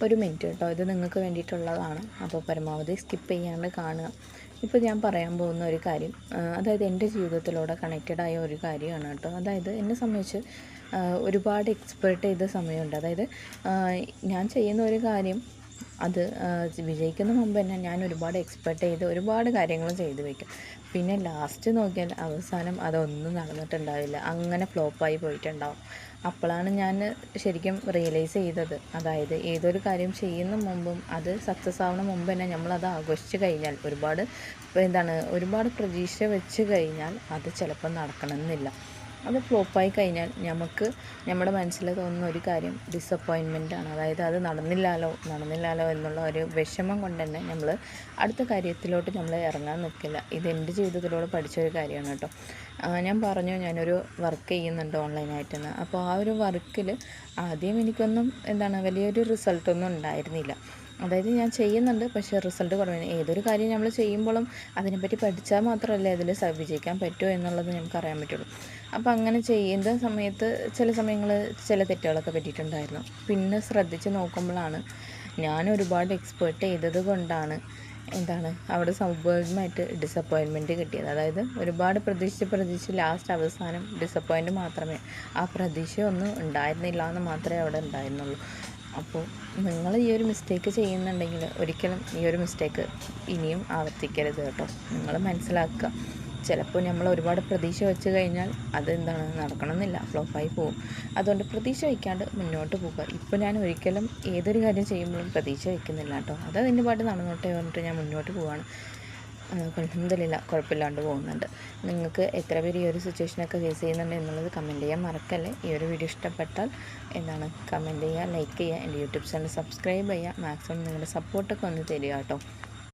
ഒരു മിനിറ്റ് കേട്ടോ, ഇത് നിങ്ങൾക്ക് വേണ്ടിയിട്ടുള്ളതാണ്. അപ്പോൾ പരമാവധി സ്കിപ്പ് ചെയ്യാണ്ട് കാണുക. ഇപ്പോൾ ഞാൻ പറയാൻ പോകുന്ന ഒരു കാര്യം, അതായത് എൻ്റെ ജീവിതത്തിലൂടെ കണക്റ്റഡായ ഒരു കാര്യമാണ് കേട്ടോ. അതായത് എന്നെ സംബന്ധിച്ച് ഒരുപാട് എക്സ്പെർട്ട് ചെയ്ത സമയമുണ്ട്. അതായത് ഞാൻ ചെയ്യുന്ന ഒരു കാര്യം അത് വിജയിക്കുന്ന മുമ്പ് തന്നെ ഞാൻ ഒരുപാട് എക്സ്പെർട്ട് ചെയ്ത് ഒരുപാട് കാര്യങ്ങൾ ചെയ്ത് വയ്ക്കും. പിന്നെ ലാസ്റ്റ് നോക്കിയാൽ അവസാനം അതൊന്നും നടന്നിട്ടുണ്ടാവില്ല, അങ്ങനെ ഫ്ലോപ്പായി പോയിട്ടുണ്ടാവും. അപ്പോഴാണ് ഞാൻ ശരിക്കും റിയലൈസ് ചെയ്തത്, അതായത് ഏതൊരു കാര്യം ചെയ്യുന്ന മുമ്പും അത് സക്സസ് ആവുന്ന മുമ്പ് തന്നെ നമ്മളത് ആഘോഷിച്ച് കഴിഞ്ഞാൽ, ഒരുപാട് പ്രതീക്ഷ വെച്ച് കഴിഞ്ഞാൽ അത് ചിലപ്പോൾ നടക്കണമെന്നില്ല. അത് ഫ്ലോപ്പായി കഴിഞ്ഞാൽ നമ്മുടെ മനസ്സിൽ തോന്നുന്ന ഒരു കാര്യം ഡിസപ്പോയിൻമെൻറ്റാണ്. അതായത് അത് നടന്നില്ലാലോ എന്നുള്ള ഒരു വിഷമം കൊണ്ട് തന്നെ നമ്മൾ അടുത്ത കാര്യത്തിലോട്ട് നമ്മൾ ഇറങ്ങാൻ നിൽക്കില്ല. ഇത് എൻ്റെ ജീവിതത്തിലൂടെ പഠിച്ചൊരു കാര്യമാണ് കേട്ടോ. ഞാൻ പറഞ്ഞു, ഞാനൊരു വർക്ക് ചെയ്യുന്നുണ്ട് ഓൺലൈനായിട്ടെന്ന്. അപ്പോൾ ആ ഒരു വർക്കിൽ ആദ്യം എനിക്കൊന്നും വലിയൊരു റിസൾട്ടൊന്നും ഉണ്ടായിരുന്നില്ല. അതായത് ഞാൻ ചെയ്യുന്നുണ്ട്, പക്ഷേ റിസൾട്ട് കുറവാണ്. ഏതൊരു കാര്യം നമ്മൾ ചെയ്യുമ്പോഴും അതിനെപ്പറ്റി പഠിച്ചാൽ മാത്രമല്ലേ അതിൽ വിജയിക്കാൻ പറ്റുമോ എന്നുള്ളത് നമുക്ക് അറിയാൻ പറ്റുള്ളൂ. അപ്പോൾ അങ്ങനെ ചെയ്യുന്ന സമയത്ത് ചില ചില തെറ്റുകളൊക്കെ പറ്റിയിട്ടുണ്ടായിരുന്നു. പിന്നെ ശ്രദ്ധിച്ച് നോക്കുമ്പോഴാണ് ഞാൻ ഒരുപാട് എക്സ്പെർട്ട് ചെയ്തത് കൊണ്ടാണ് അവിടെ സംഭവമായിട്ട് ഡിസപ്പോയിൻമെൻറ്റ് കിട്ടിയത്. അതായത് ഒരുപാട് പ്രതീക്ഷിച്ച് ലാസ്റ്റ് അവസാനം ഡിസപ്പോയിൻറ്റ് മാത്രമേ, ആ പ്രതീക്ഷയൊന്നും ഉണ്ടായിരുന്നില്ല എന്ന് മാത്രമേ അവിടെ ഉണ്ടായിരുന്നുള്ളൂ. അപ്പോൾ നിങ്ങൾ ഈ ഒരു മിസ്റ്റേക്ക് ചെയ്യുന്നുണ്ടെങ്കിൽ ഒരിക്കലും ഈ ഒരു മിസ്റ്റേക്ക് ഇനിയും ആവർത്തിക്കരുത് കേട്ടോ. നിങ്ങൾ മനസ്സിലാക്കുക, ചിലപ്പോൾ നമ്മൾ ഒരുപാട് പ്രതീക്ഷ വെച്ച് കഴിഞ്ഞാൽ അത് നടക്കണമെന്നില്ല, ഫ്ലോപ്പായി പോകും. അതുകൊണ്ട് പ്രതീക്ഷ വയ്ക്കാണ്ട് മുന്നോട്ട് പോകുക. ഇപ്പോൾ ഞാൻ ഒരിക്കലും ഏതൊരു കാര്യം ചെയ്യുമ്പോഴും പ്രതീക്ഷ വയ്ക്കുന്നില്ല കേട്ടോ. അത് അതിൻ്റെ പാട്ട് നടന്നോട്ടെ പറഞ്ഞിട്ട് ഞാൻ മുന്നോട്ട് പോവുകയാണ്. അൽഹംദുലില്ലാഹ് കുഴപ്പമില്ലാണ്ട് പോകുന്നുണ്ട്. നിങ്ങൾക്ക് എത്ര പേര് ഈ ഒരു സിറ്റുവേഷനൊക്കെ ഫേസ് ചെയ്യുന്നുണ്ട് എന്നുള്ളത് കമൻറ്റ് ചെയ്യാൻ മറക്കല്ലേ. ഈ ഒരു വീഡിയോ ഇഷ്ടപ്പെട്ടാൽ കമൻറ്റ് ചെയ്യുക, ലൈക്ക് ചെയ്യുക, എൻ്റെ യൂട്യൂബ് ചാനൽ സബ്സ്ക്രൈബ് ചെയ്യുക. മാക്സിമം നിങ്ങളുടെ സപ്പോർട്ടൊക്കെ ഒന്ന് തരിക കേട്ടോ.